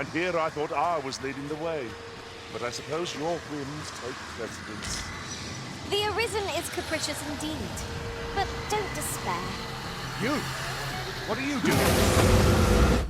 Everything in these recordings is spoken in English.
and here I thought I was leading the way. But I suppose your whims take precedence. The Arisen is capricious indeed, but don't despair. You? What are you doing?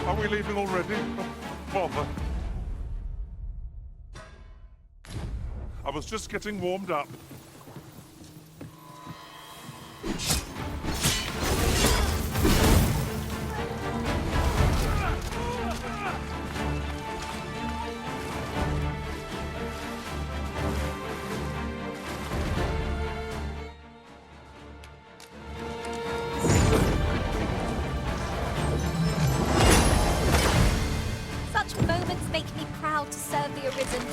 Are we leaving already? Bother. I was just getting warmed up. Moments make me proud to serve the Arisen.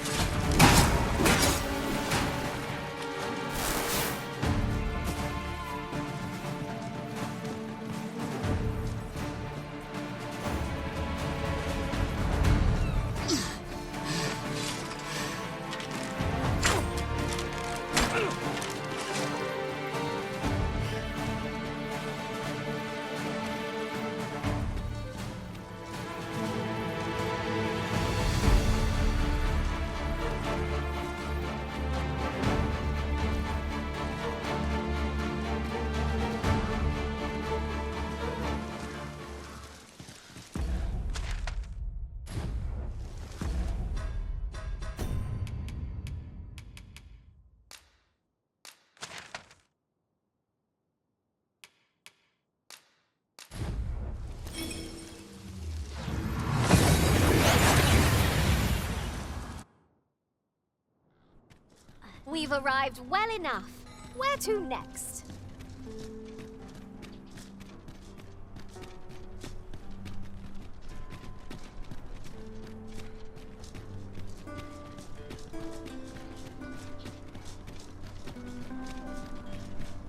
We've arrived well enough. Where to next?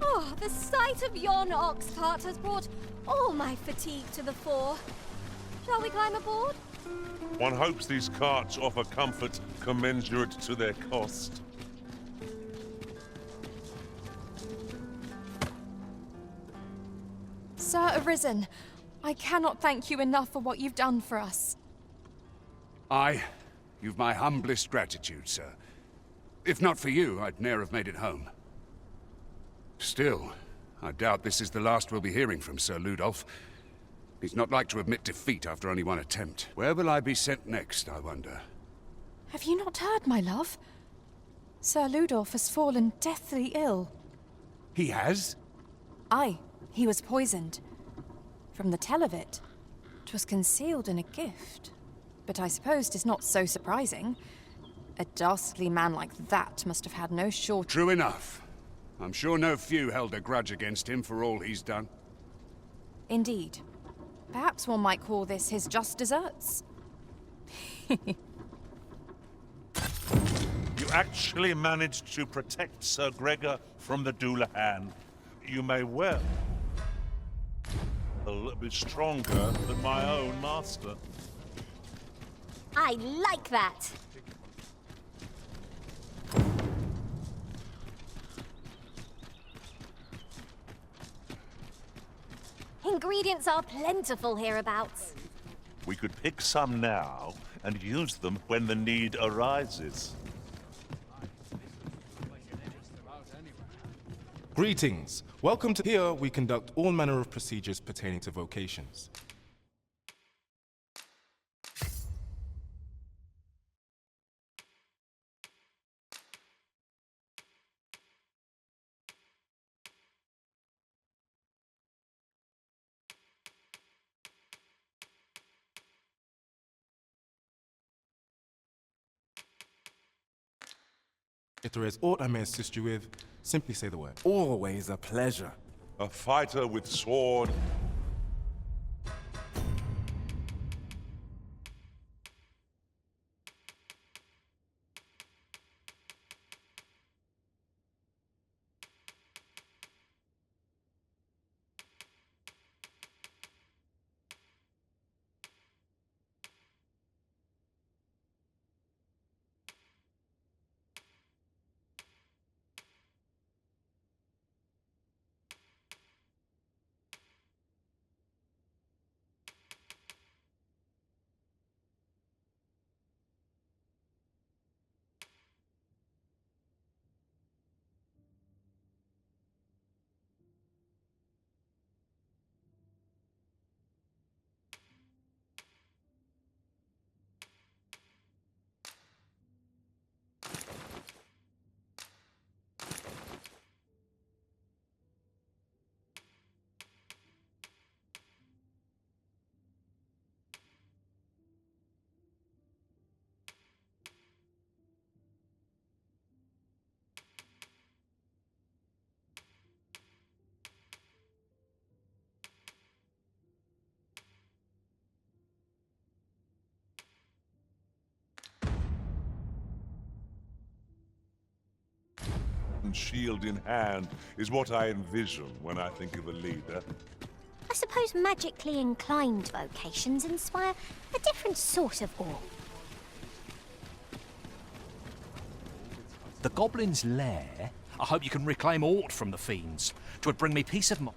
Oh, the sight of yon ox cart has brought all my fatigue to the fore. Shall we climb aboard? One hopes these carts offer comfort commensurate to their cost. Sir Arisen, I cannot thank you enough for what you've done for us. I You've my humblest gratitude, sir. If not for you, I'd ne'er have made it home. Still, I doubt this is the last we'll be hearing from Sir Ludolf. He's not like to admit defeat after only one attempt. Where will I be sent next, I wonder? Have you not heard, my love? Sir Ludolf has fallen deathly ill. He has? Aye, he was poisoned. From the tell of it, 'twas concealed in a gift. But I suppose 'tis not so surprising. A dastardly man like that must have had no short— True enough. I'm sure no few held a grudge against him for all he's done. Indeed. Perhaps one might call this his just deserts. You actually managed to protect Sir Gregor from the Doulahan. You may well be stronger than my own master. I like that. Ingredients are plentiful hereabouts. We could pick some now and use them when the need arises. Greetings. Welcome to here we conduct all manner of procedures pertaining to vocations. If there is aught I may assist you with, simply say the word. Always a pleasure. A fighter with sword. And shield in hand is what I envision when I think of a leader. I suppose magically inclined vocations inspire a different sort of awe. The Goblin's Lair? I hope you can reclaim aught from the fiends. 'Twould bring me peace of mind.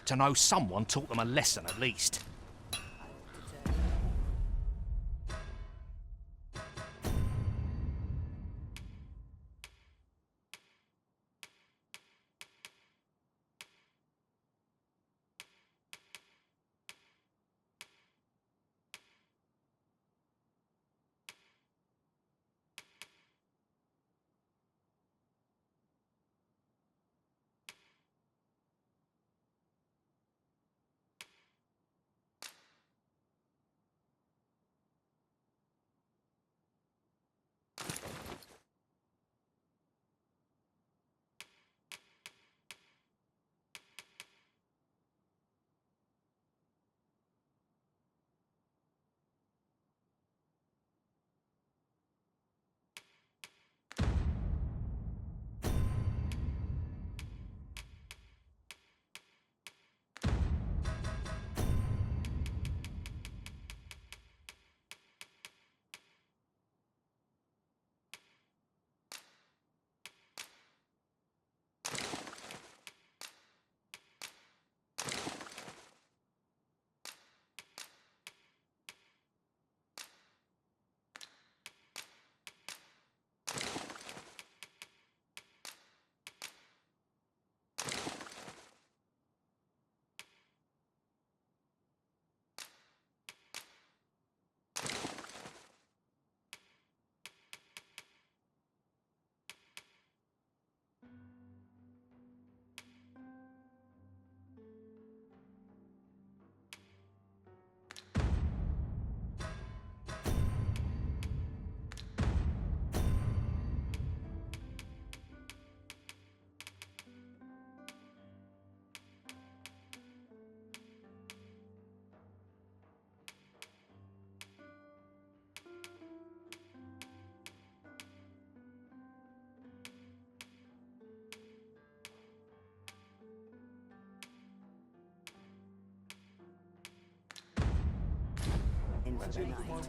To know someone taught them a lesson at least.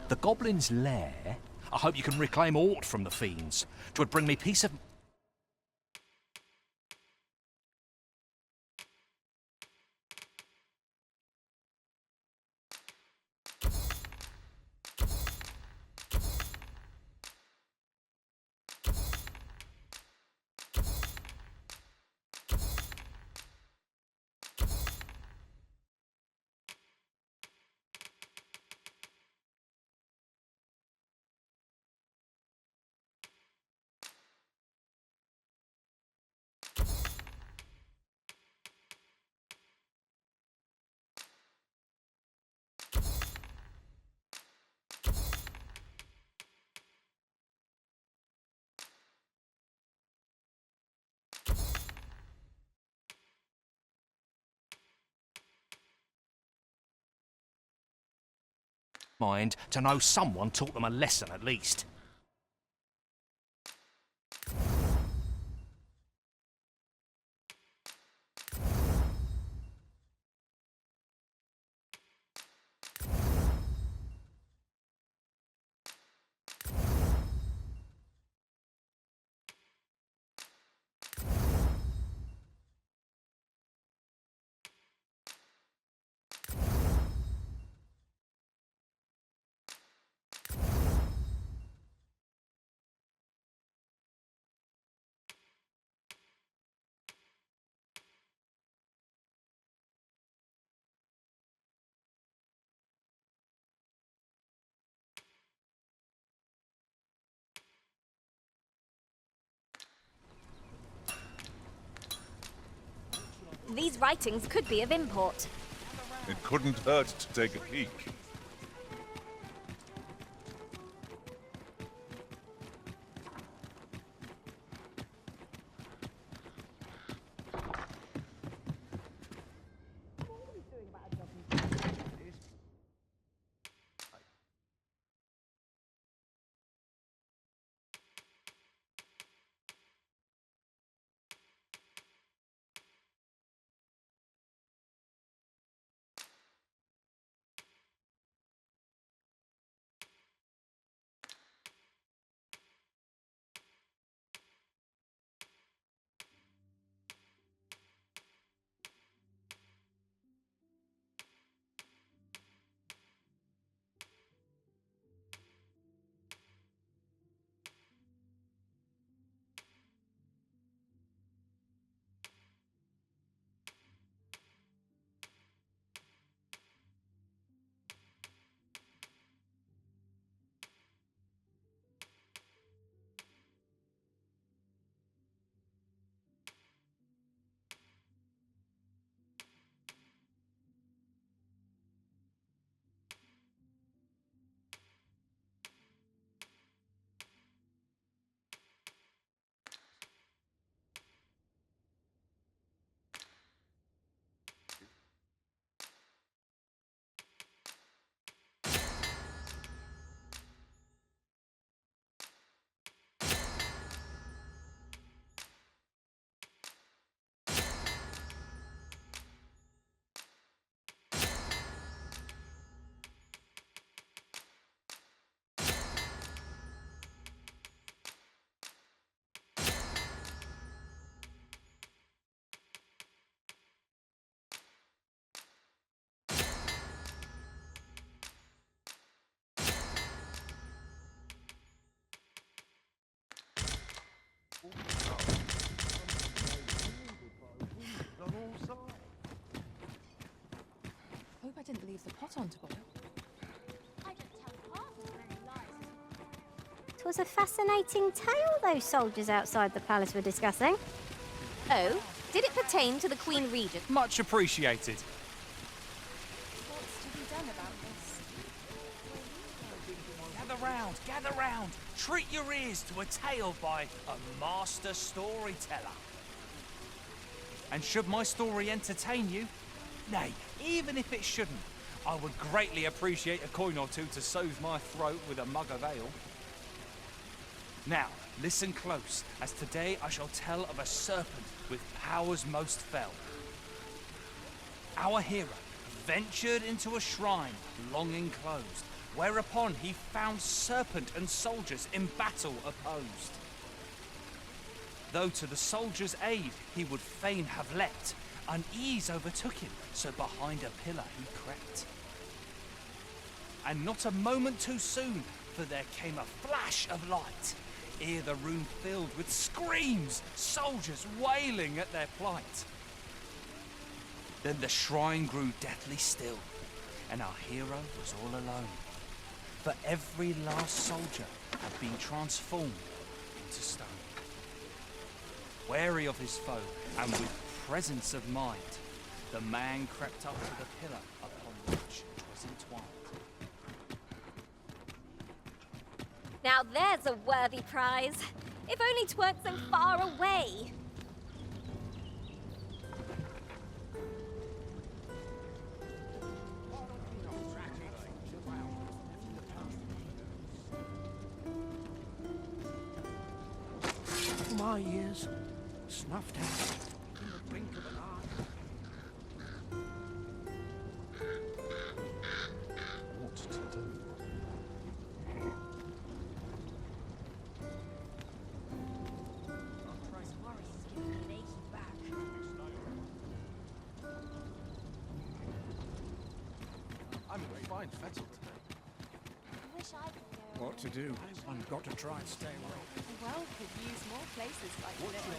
The goblin's lair? I hope you can reclaim aught from the fiends. 'Twould bring me peace of... mind to know someone taught them a lesson at least. These writings could be of import. It couldn't hurt to take a peek. Hope I didn't leave the pot on to boil. It was a fascinating tale those soldiers outside the palace were discussing. Oh, did it pertain to the Queen Regent? Much appreciated. What's to be done about this? Gather round. Treat your ears to a tale by a master storyteller. And should my story entertain you, nay, even if it shouldn't, I would greatly appreciate a coin or two to soothe my throat with a mug of ale. Now, listen close, as today I shall tell of a serpent with powers most fell. Our hero ventured into a shrine long enclosed, whereupon he found serpent and soldiers in battle opposed. Though to the soldiers' aid he would fain have leapt, unease overtook him, so behind a pillar he crept. And not a moment too soon, for there came a flash of light, ere the room filled with screams, soldiers wailing at their plight. Then the shrine grew deathly still, and our hero was all alone, for every last soldier had been transformed into stone. Wary of his foe, and with presence of mind, the man crept up to the pillar upon which 'twas entwined. Now there's a worthy prize. If only 'tweren't so far away. My ears snuffed out in the blink of an eye. What to do? I'm in fine fettle today. I wish I could go. What to do? I've got to try and stay away. The world could use more places like this. I'm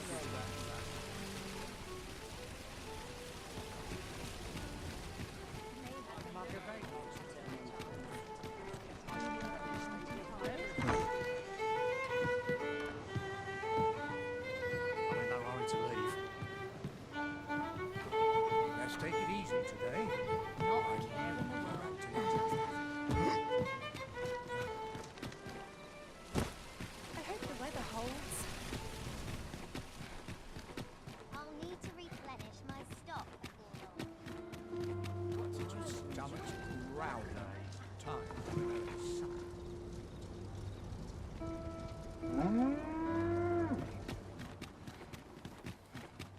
in no hurry to leave. Let's take it easy today. Not I care what we're up to. I hope the weather holds. I'll need to replenish my stock before long. Stomach's growling. Time.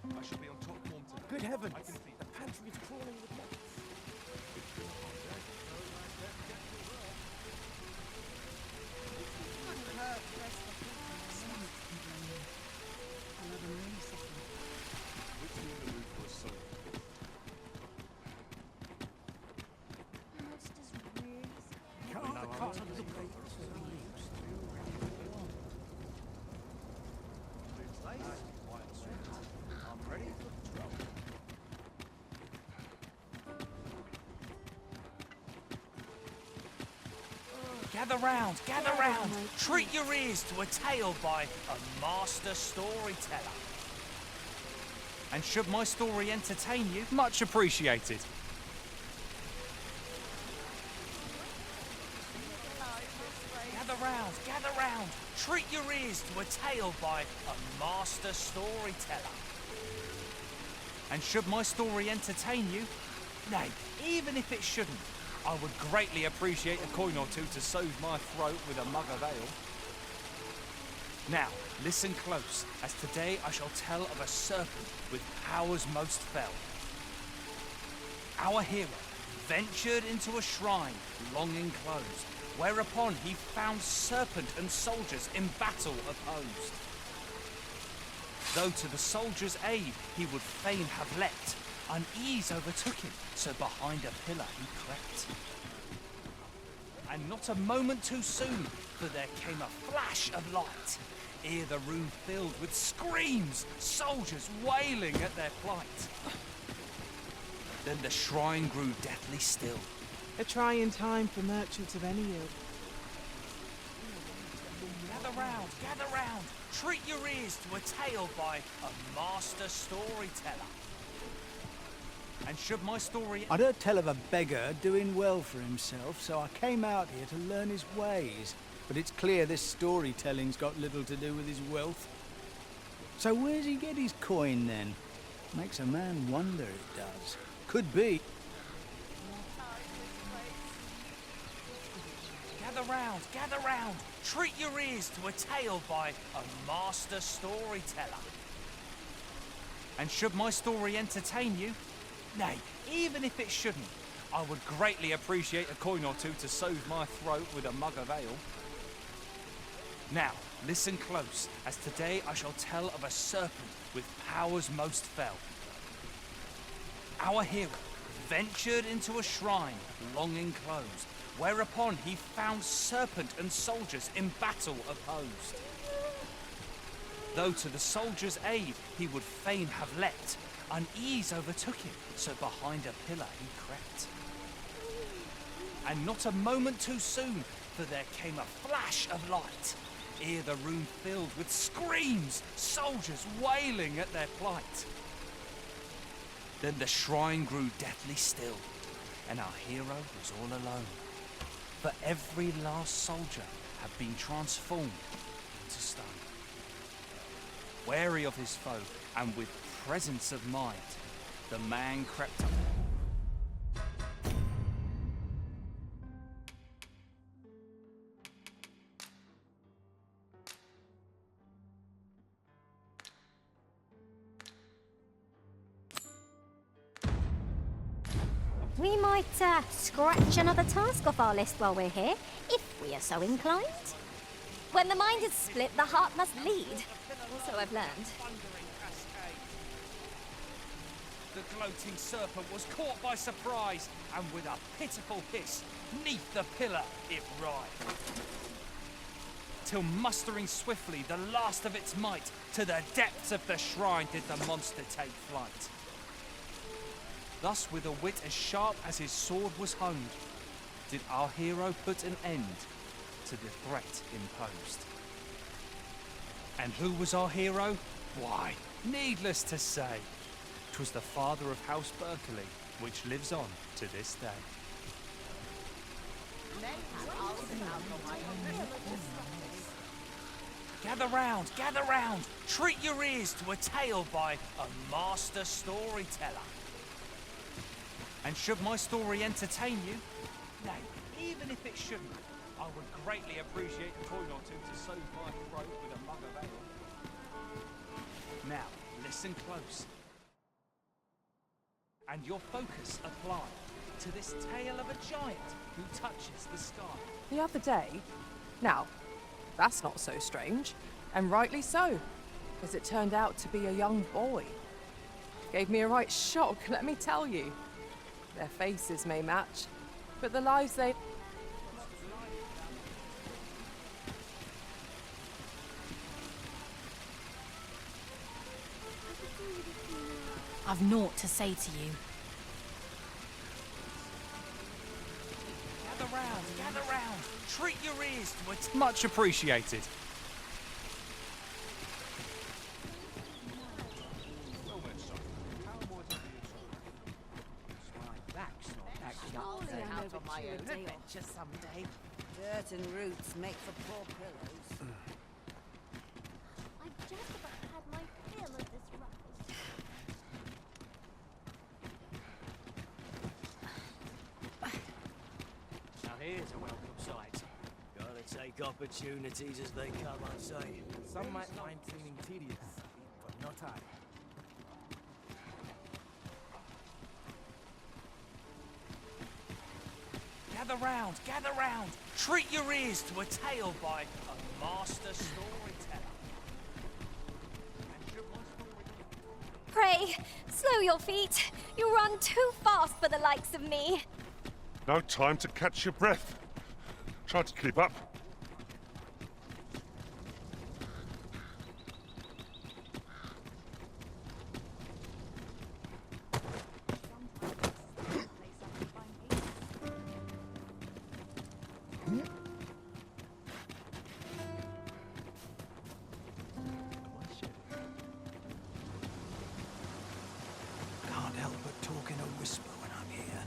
I shall be on top form today. Good heavens! I can feel The pantry is crawling with moths. Which in the mood for a song. Can't the cotton look over to the leaves? I'm ready for the trouble. Gather round, gather round. Treat your ears to a tale by a master storyteller. And should my story entertain you, much appreciated. Gather round. Treat your ears to a tale by a master storyteller. And should my story entertain you, nay, even if it shouldn't, I would greatly appreciate a coin or two to soothe my throat with a mug of ale. Now, listen close, as today I shall tell of a serpent with powers most fell. Our hero ventured into a shrine long enclosed, whereupon he found serpent and soldiers in battle opposed. Though to the soldiers' aid he would fain have leapt, unease overtook him, so behind a pillar he crept. And not a moment too soon, for there came a flash of light, ere the room filled with screams, soldiers wailing at their plight. Then the shrine grew deathly still. A trying time for merchants of any ilk. Gather round. Treat your ears to a tale by a master storyteller. And should my story... I'd heard tell of a beggar doing well for himself, so I came out here to learn his ways. But it's clear this storytelling's got little to do with his wealth. So where's he get his coin then? Makes a man wonder, it does. Could be. Gather round. Treat your ears to a tale by a master storyteller. And should my story entertain you, nay, even if it shouldn't, I would greatly appreciate a coin or two to soothe my throat with a mug of ale. Now, listen close, as today I shall tell of a serpent with powers most fell. Our hero ventured into a shrine long enclosed, whereupon he found serpent and soldiers in battle opposed. Though to the soldiers' aid he would fain have leapt, unease overtook him, so behind a pillar he crept. And not a moment too soon, for there came a flash of light, ere the room filled with screams, soldiers wailing at their plight. Then the shrine grew deathly still, and our hero was all alone, for every last soldier had been transformed into stone. Wary of his foe, and with presence of mind, the man crept up. We might scratch another task off our list while we're here, if we are so inclined. When the mind is split, the heart must lead. So I've learned. The gloating serpent was caught by surprise, and with a pitiful hiss, 'neath the pillar it writhed. Till mustering swiftly the last of its might, to the depths of the shrine did the monster take flight. Thus, with a wit as sharp as his sword was honed, did our hero put an end to the threat imposed. And who was our hero? Why, needless to say, 'twas the father of House Berkeley, which lives on to this day. Gather round, treat your ears to a tale by a master storyteller. And should my story entertain you, nay, even if it shouldn't, I would greatly appreciate a coin or two to soothe my throat with a mug of ale. Now, listen close, and your focus apply to this tale of a giant who touches the sky. The other day? Now, that's not so strange, and rightly so, as it turned out to be a young boy. Gave me a right shock, let me tell you. Their faces may match, but the lives they... I've naught to say to you. Gather round, treat your ears to it. Much appreciated. Out on my own adventure someday. Dirt and roots make for poor pillows. I've just about had my fill of this rubbish. Now here's a welcome sight. Gotta take opportunities as they come, I'd say. Some might find cleaning tedious, but not I. Gather round, treat your ears to a tale by a master storyteller. And should my story... Pray, slow your feet. You run too fast for the likes of me. No time to catch your breath. Try to keep up. Can't help but talk in a whisper when I'm here.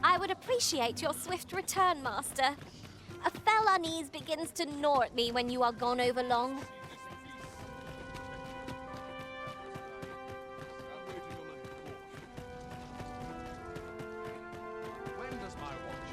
I would appreciate your swift return, Master. A fell unease begins to gnaw at me when you are gone over long. When does my watch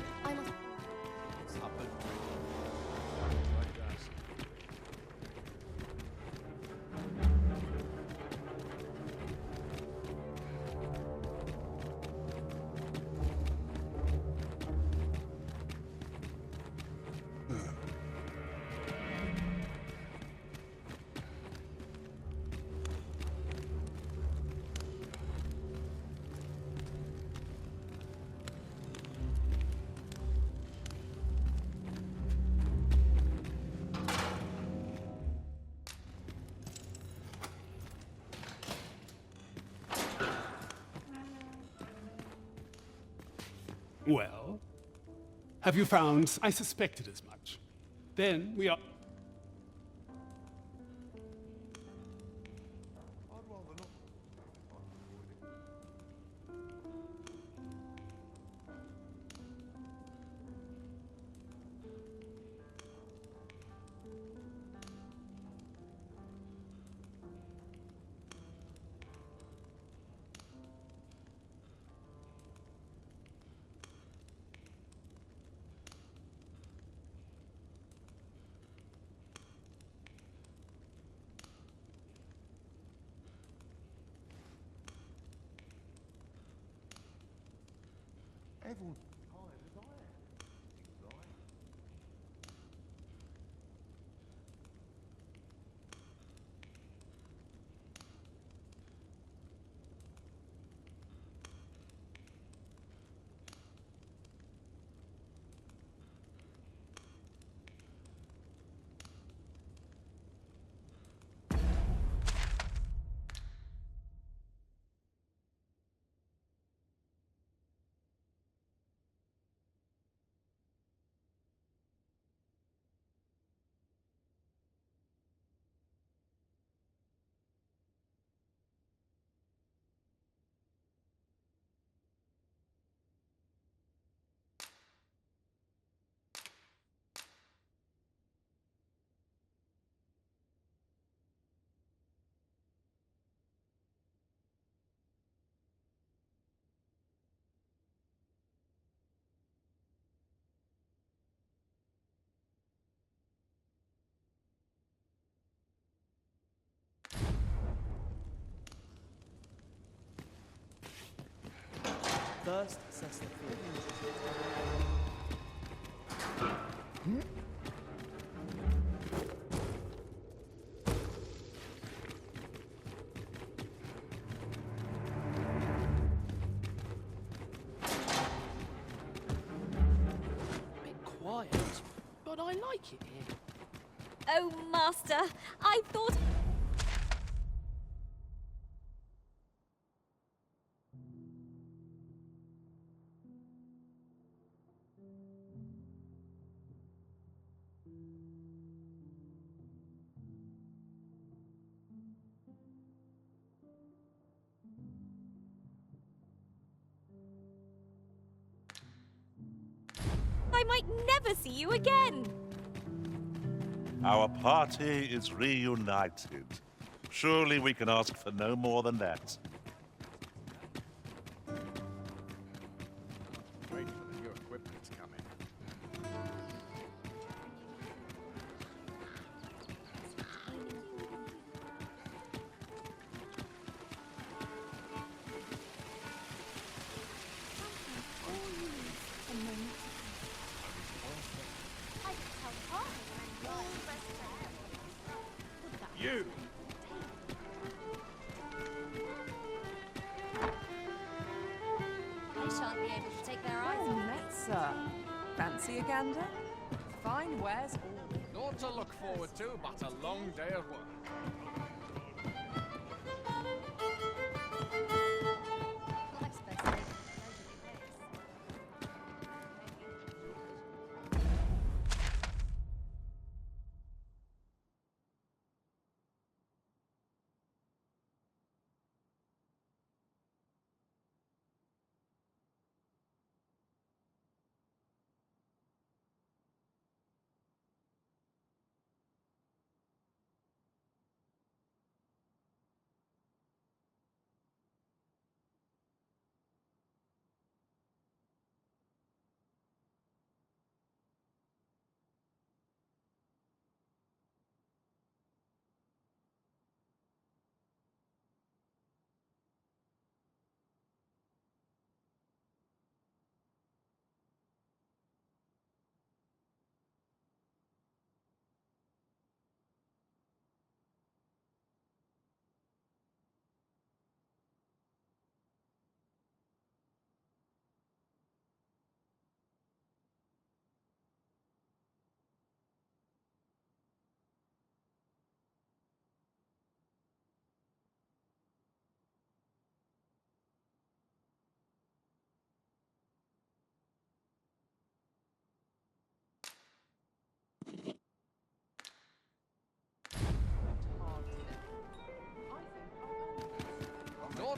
Well, have you found? I suspected as much. Then we are. Everyone's tired as I am. Seems like. First, assess the field. Bit quiet, but I like it here. Oh, Master, I thought... I might never see you again. Our party is reunited. Surely we can ask for no more than that. Wait for the new equipment's coming. You! They shan't be able to take their eyes Oh, off Metzer. Fancy a gander? Fine wares all. Naught to look forward to, but a long day of work.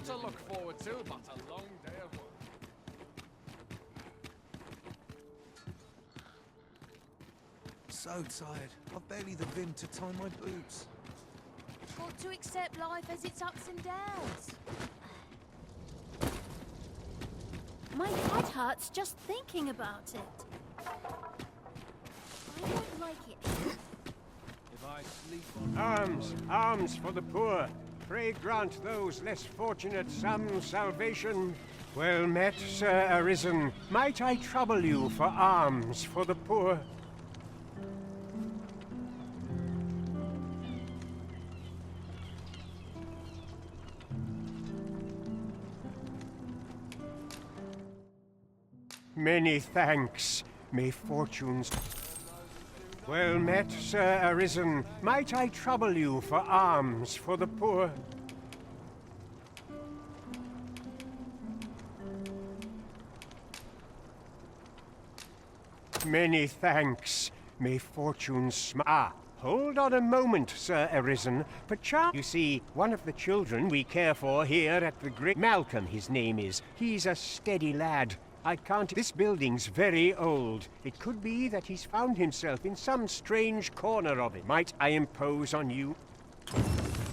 Lot to look forward to, but a long day of work. So tired. I've barely the vim to tie my boots. Got to accept life as its ups and downs. My head hurts just thinking about it. I don't like it. If I sleep on... Arms, arms for the poor. Pray grant those less fortunate some salvation. Well met, Sir Arisen. Might I trouble you for alms for the poor? Many thanks. May fortunes... Well met, Sir Arisen. Might I trouble you for alms for the poor? Many thanks. May fortunes hold on a moment, Sir Arisen. Perchance, you see, one of the children we care for here at the Great... Malcolm, his name is. He's a steady lad. I can't... This building's very old. It could be that he's found himself in some strange corner of it. Might I impose on you?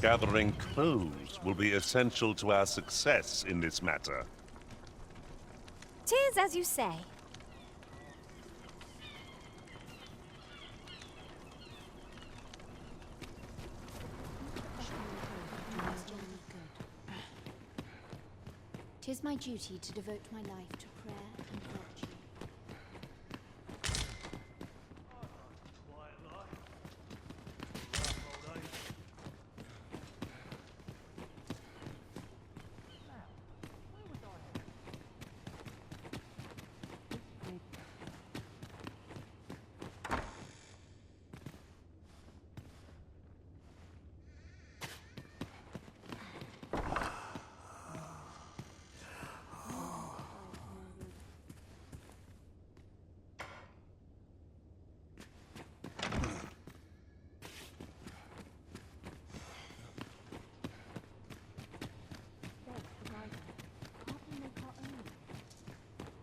Gathering clues will be essential to our success in this matter. 'Tis as you say. Tis my duty to devote my life to prayer and virtue.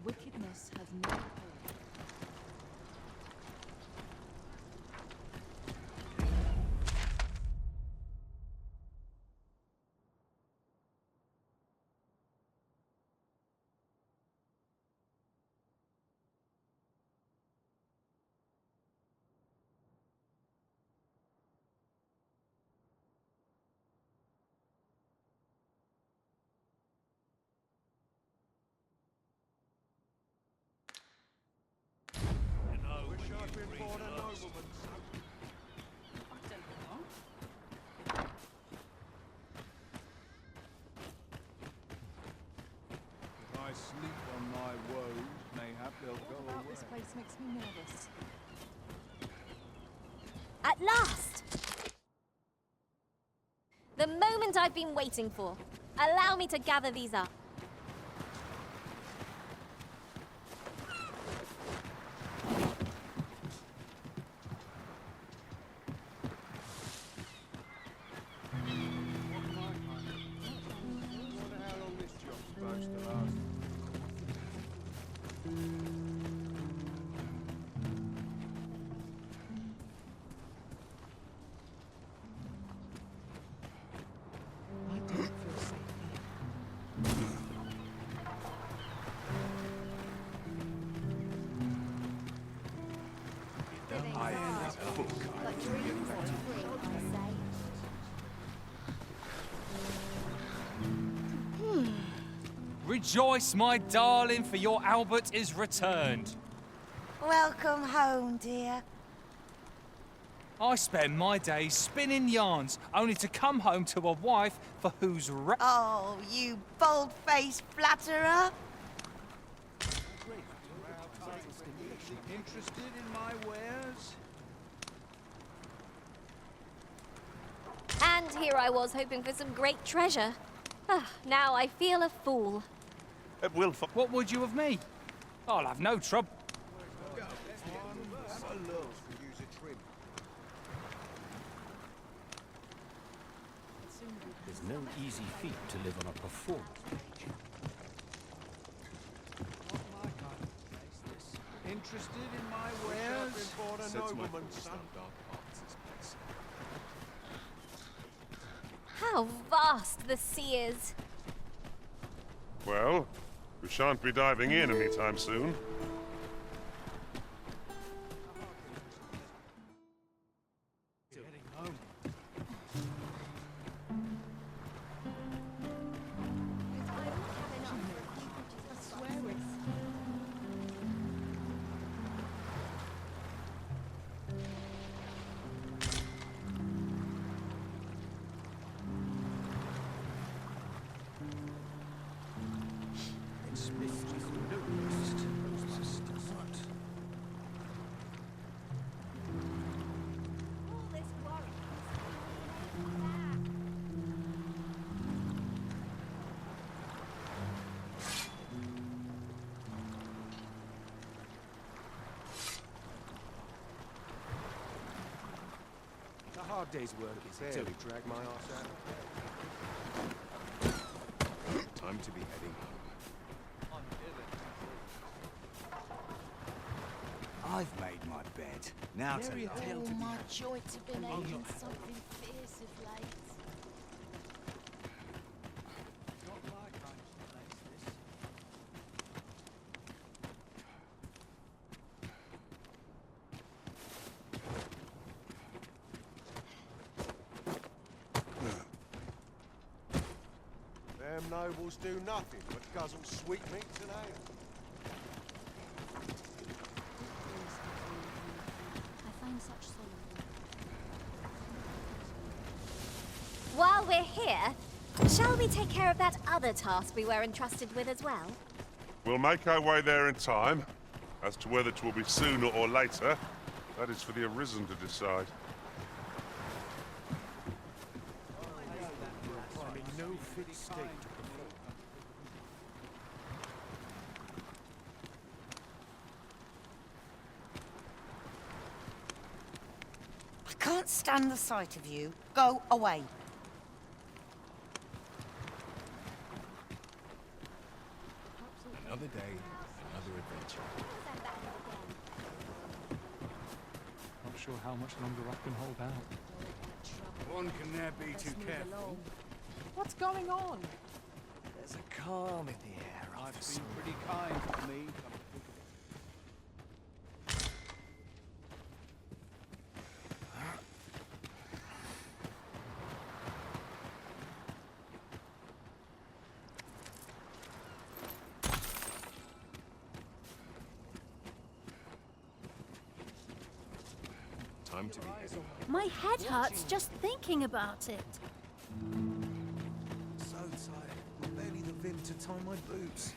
Wickedness has no hope. If I sleep on my woes, mayhap they'll go What about away. this place makes me nervous? At last! The moment I've been waiting for. Allow me to gather these up. Rejoice, my darling, for your Albert is returned. Welcome home, dear. I spend my days spinning yarns, only to come home to a wife for whose Oh, you bold-faced flatterer. Interested in my wares? And here I was hoping for some great treasure. Ah, now I feel a fool. What would you of me? I'll have no trouble. There's no easy feat to live on a performance page. Interested in my wares? Born a nobleman's son. Dark arts is place. How vast the sea is! Well, we shan't be diving in anytime soon. A hard day's work is barely drag my arse out. Time to be heading home. I've made my bed. Now to lie. Oh, my joints have been aching something fierce of late. Not my kind of place, this. Them nobles do nothing but guzzle sweetmeats and ale. I find such solace. While we're here, shall we take care of that other task we were entrusted with as well? We'll make our way there in time. As to whether it will be sooner or later, that is for the Arisen to decide. I'm in no fit state to perform. I can't stand the sight of you. Go away. Another day, another adventure. Not sure how much longer I can hold out. One can never be too careful. What's going on? There's a calm in the air. I've been pretty kind to me. Time to be heading home. My head hurts just thinking about it. So tired. Barely the vim to tie my boots.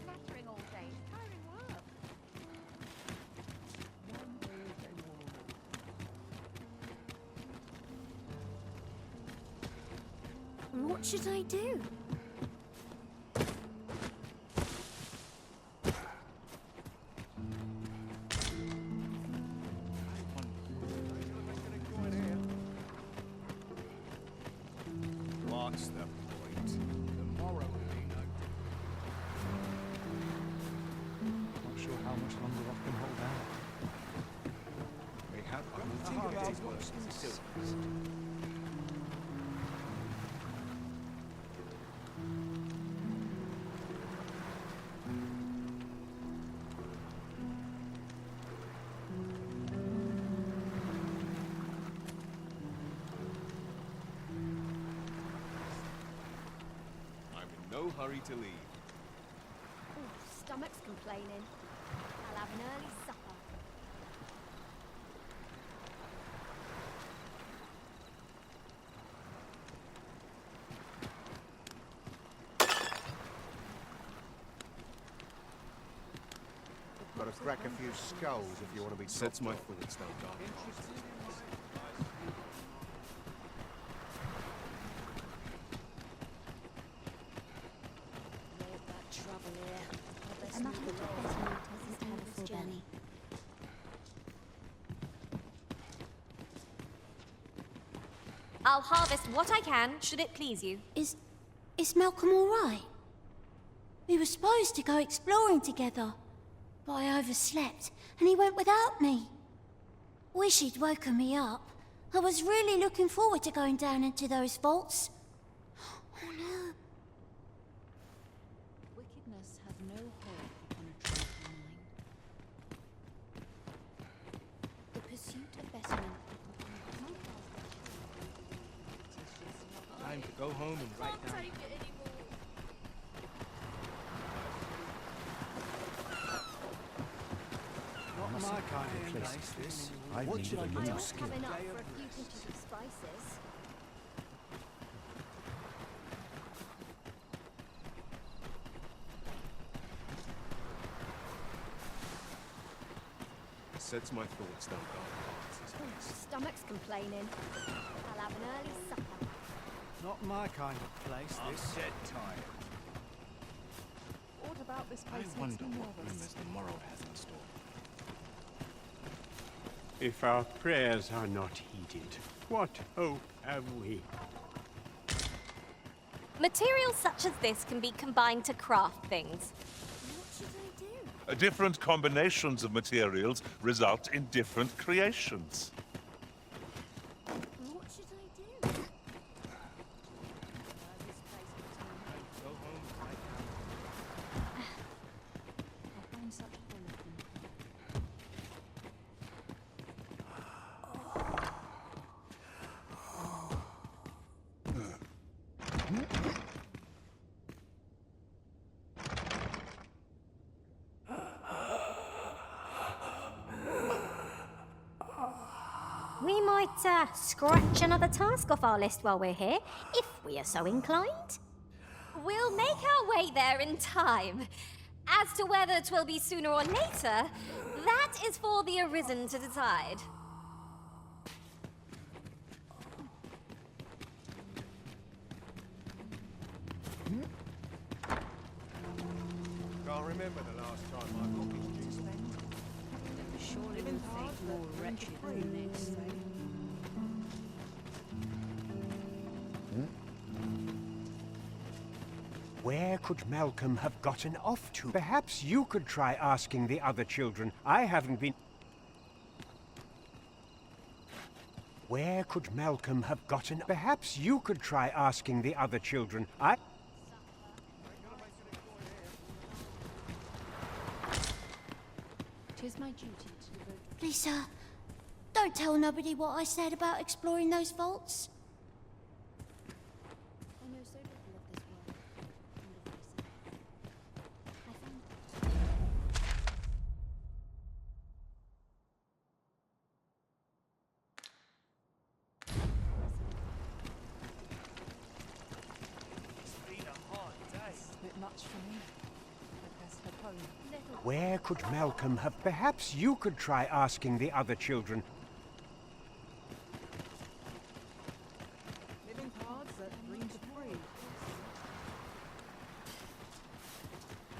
Nattering all day, tiring work. What should I do? What's the point? The morrow will be no Not sure how much longer I can hold out. We have A hard day's work is still. I'm in no hurry to leave. Ooh, stomach's complaining. I'll have an early supper. Got to crack a few skulls if you want to be. Sets my thoughts down dark. All that trouble here. I best Am I move better along. this journey? I'll harvest what I can, should it please you. Is Malcolm all right? We were supposed to go exploring together, but I overslept, and he went without me. Wish he'd woken me up. I was really looking forward to going down into those vaults. Oh no. Wickedness hath no hold upon a tranquil mind. The pursuit of betterment. Time to go home and write down. Not my kind of place, this. I need a new skill. Have enough for a few pinches of spices. Sets my thoughts down dark paths is best. Stomach's complaining. I'll have an early supper. Not my kind of place, I'm this. dead tired. What about this I place makes wonder me what nervous? rumors the morrow has in store. If our prayers are not heeded, what hope have we? Materials such as this can be combined to craft things. What should I do? Different combinations of materials result in different creations. What should I do? Go home and write down. I find such folly. We might scratch another task off our list while we're here, if we are so inclined. We'll make our way there in time. As to whether 'twill be sooner or later, that is for the Arisen to decide. Can't remember the last time I got this juice. Surely we'll fate more wretched than this. Where could Malcolm have gotten off to? Perhaps you could try asking the other children. I haven't been... Where could Malcolm have gotten... Perhaps you could try asking the other children. Tis my duty to devote. Lisa, don't tell nobody what I said about exploring those vaults. I know so little of this world and of myself. I found It's been a hard day. A bit much for me. I best head home. Where could Malcolm have... Perhaps you could try asking the other children. Living cards that dream to free.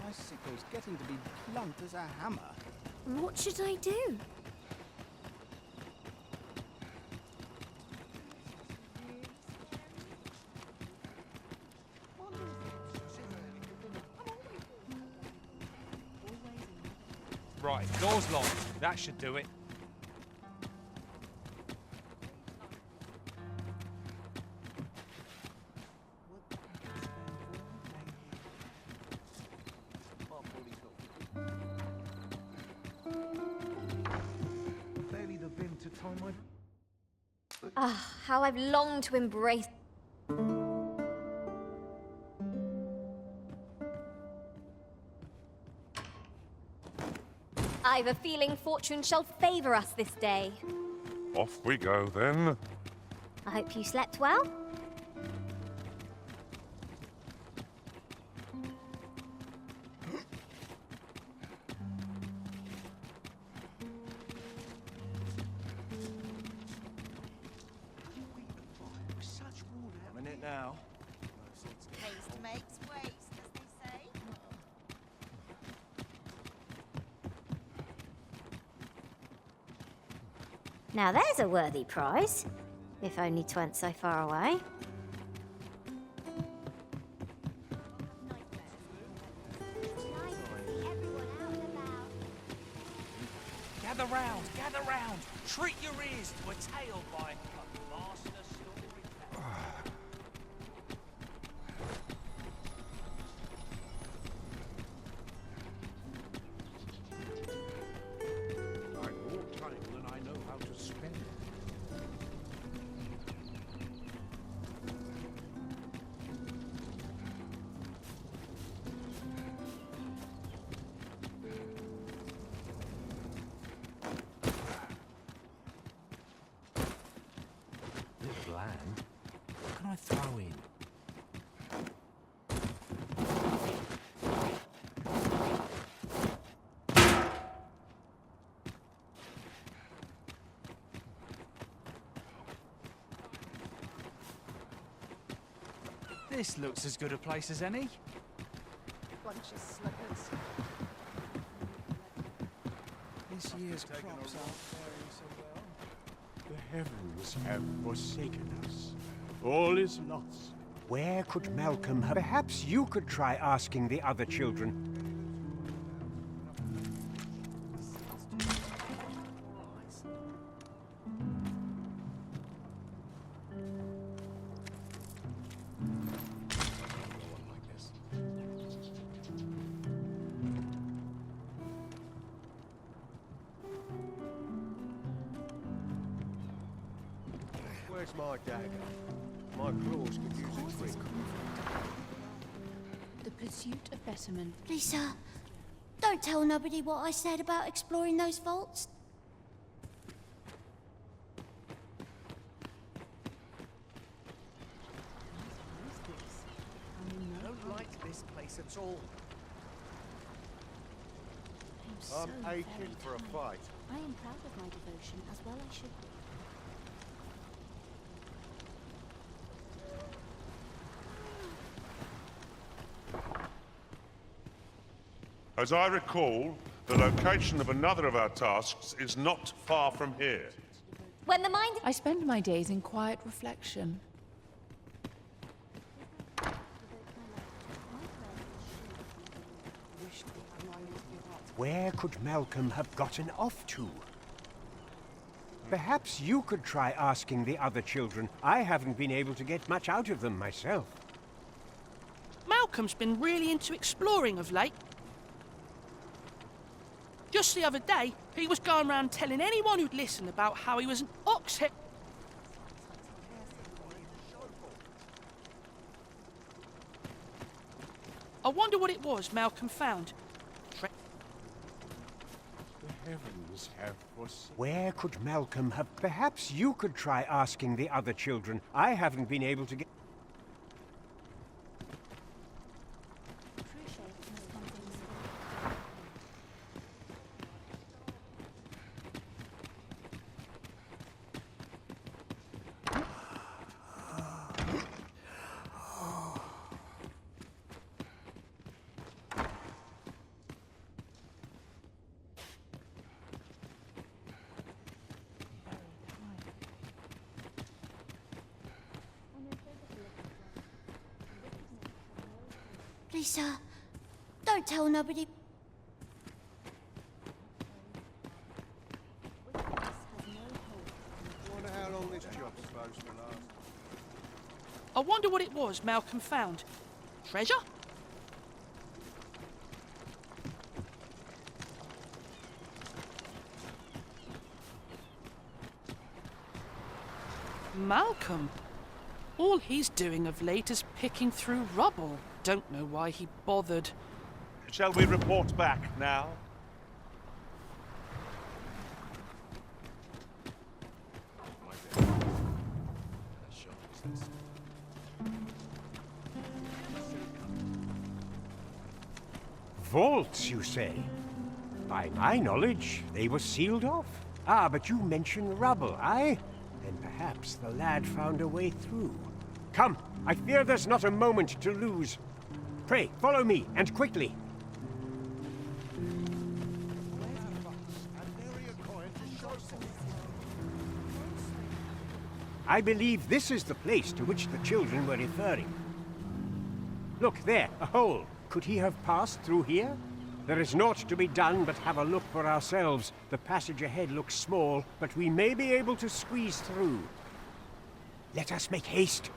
Bicycle's getting to be blunt as a hammer. What should I do? Right, door's locked. That should do it. Barely the bin to tie my... Ah, how I've longed to embrace... I've a feeling fortune shall favor us this day. Off we go, then. I hope you slept well. I'm in it now. Haste makes waste, as they say. Now there's a worthy prize. If only 'tweren't so far away. Gather round! Treat your ears to a tale by a master storyteller. I'm more time than I know how to spend. Bit bland. What can I throw in? This looks as good a place as any. Bunch of slippers. This year's crops aren't faring so well. The heavens have forsaken us. All is lost. Where could Malcolm have... Perhaps you could try asking the other children. Where's my dagger? My claws could use a trick. The pursuit of betterment. Lisa, don't tell nobody what I said about exploring those vaults. I don't like this place at all. I'm I'm aching for a fight. I am proud of my devotion, as well I should be. As I recall, the location of another of our tasks is not far from here. When the mind... I spend my days in quiet reflection. Where could Malcolm have gotten off to? Perhaps you could try asking the other children. I haven't been able to get much out of them myself. Malcolm's been really into exploring of late. Just the other day, he was going around telling anyone who'd listen about how he was an oxhead. I wonder what it was Malcolm found. The heavens have forsaken. Where could Malcolm have... Perhaps you could try asking the other children. I haven't been able to get... Lisa, don't tell nobody. Wonder how long this job's supposed to last. I wonder what it was Malcolm found. Treasure? Malcolm? All he's doing of late is picking through rubble. Don't know why he bothered. Shall we report back now? Vaults, you say? By my knowledge, they were sealed off. Ah, but you mention rubble, aye? Then perhaps the lad found a way through. Come, I fear there's not a moment to lose. Pray, follow me, and quickly. I believe this is the place to which the children were referring. Look there, a hole. Could he have passed through here? There is naught to be done but have a look for ourselves. The passage ahead looks small, but we may be able to squeeze through. Let us make haste.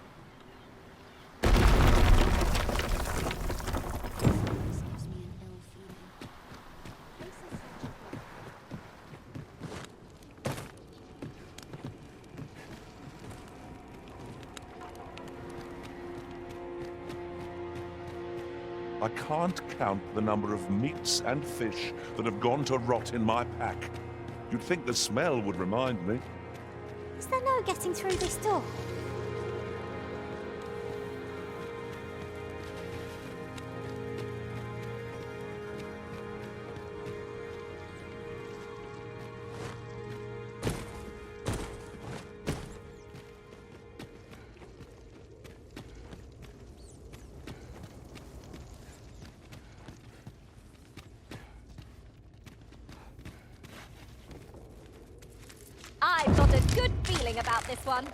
I can't count the number of meats and fish that have gone to rot in my pack. You'd think the smell would remind me. Is there no getting through this door? I've got a good feeling about this one.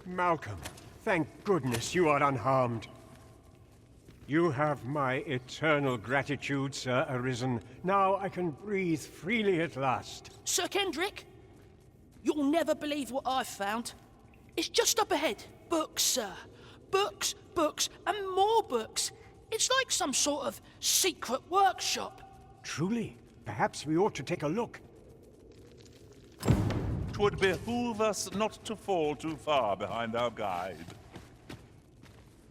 Malcolm, thank goodness you are unharmed. You have my eternal gratitude, Sir Arisen. Now I can breathe freely at last. Sir Kendrick, you'll never believe what I've found. It's just up ahead. Books, sir. Books, books, and more books. It's like some sort of secret workshop. Truly? Perhaps we ought to take a look. 'Twould behoove us not to fall too far behind our guide.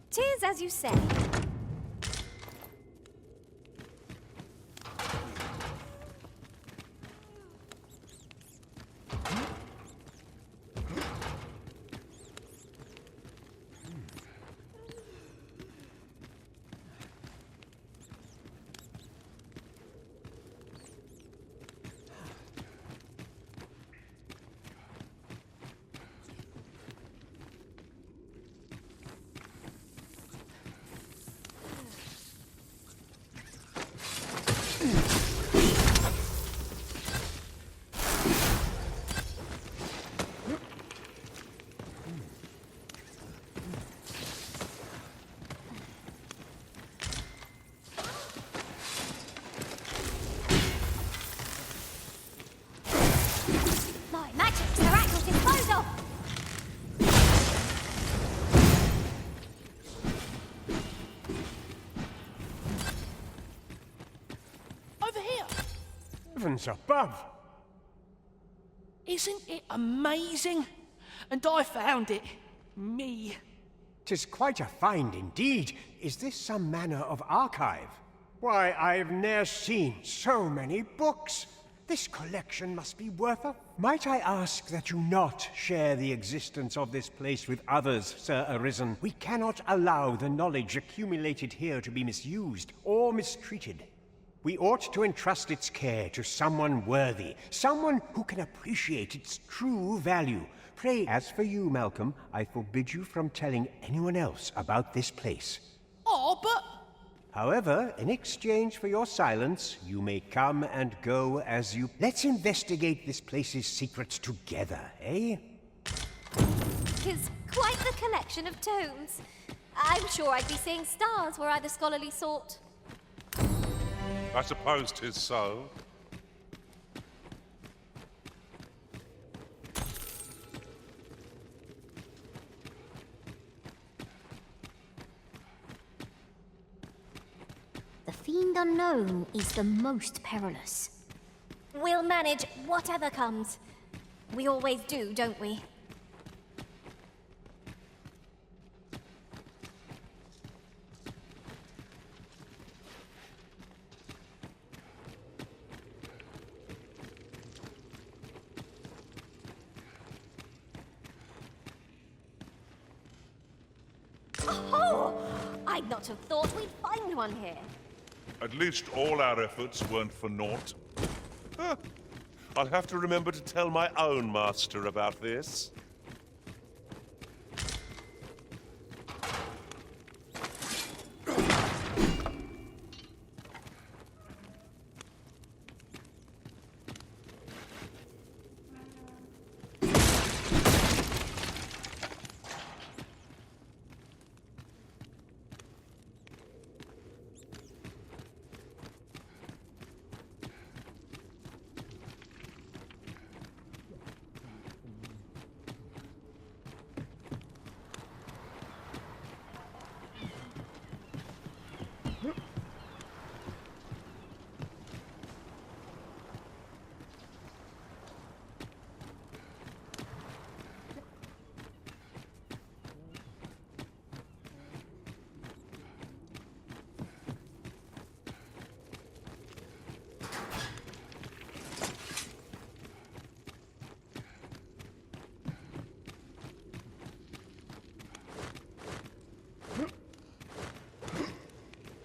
'Tis as you say. My magic's are at your disposal. Over here. Heavens above! Isn't it amazing? And I found it. Me. 'Tis quite a find indeed. Is this some manner of archive? Why, I've ne'er seen so many books. This collection must be worth a... Might I ask that you not share the existence of this place with others, Sir Arisen? We cannot allow the knowledge accumulated here to be misused or mistreated. We ought to entrust its care to someone worthy, someone who can appreciate its true value. Pray, as for you, Malcolm, I forbid you from telling anyone else about this place. Oh, but... However, in exchange for your silence, you may come and go as you... Let's investigate this place's secrets together, eh? Is quite the collection of tomes. I'm sure I'd be seeing stars were I the scholarly sort. I suppose 'tis so. The Fiend Unknown is the most perilous. We'll manage whatever comes. We always do, don't we? Oh! I'd not have thought we'd find one here. At least all our efforts weren't for naught. Huh. I'll have to remember to tell my own master about this.